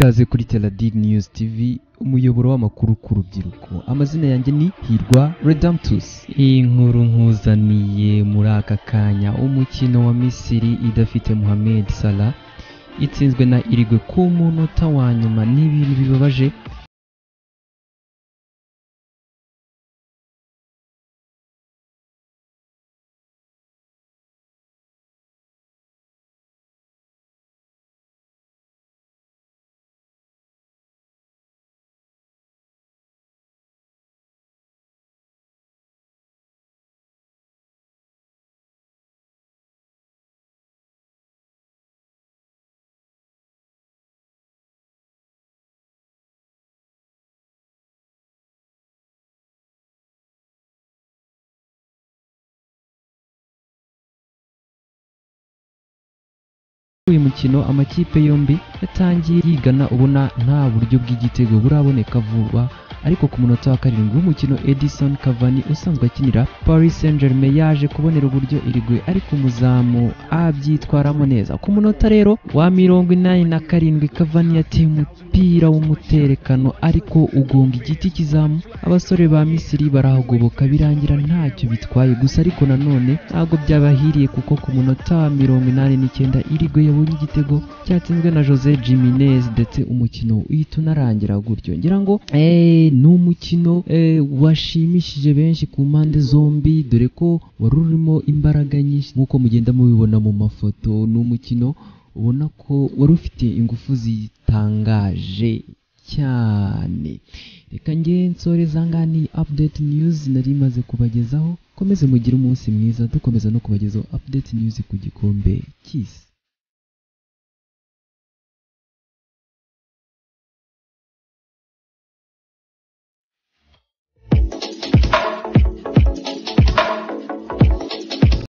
Ikaze kuri Teladig News TV, umuyoboro w'amakuru ku rubyiruko. Amazina yanjye ni Hirwa Redemptus. Iyi nkuru nkuzaniye muri aka kanya umukino wa Misiri idafite Mohamed Sarah itsinzwe na Urguay ku munota wa nyuma. N'ibintu bibabaje. Uyu mukino amakipe yombi yatangiye yigana, ubona nta buryo bw'igitego buraboneka vuba, ariko ku munota wa karindwi w'umukino Edison Cavani usanzwe akinira Paris Saint-Germain yaje kubonera uburyo Urguay ariko umuzamu abyitwaramo neza. Ku munota rero wa 87 Cavani yateye umupira w'umuterekano ariko ugonga igiti kizamu. Abasore ba Misiri barahagoboka birangira ntacyo bitwaye gusa, ariko nanone ntabwo byabahiriye kuko ku munota wa 89 Urguay yabonye igitego cyatsinzwe na Jose Jimenez ndetse umukino uhita unarangira gutyo. Ngira ngo ni umukino washimishije benshi ku mpande zombi, dore ko wari urimo imbaraga nyinshi nk'uko mugenda mubibona mu mafoto. Ni umukino ubona ko wari ufite ingufu zitangaje cyane. Reka nge nsoreza ngani update news nari maze kubagezaho. Komeze mugire umunsi mwiza, dukomeza no kubagezaho update news ku gikombe cy'isi.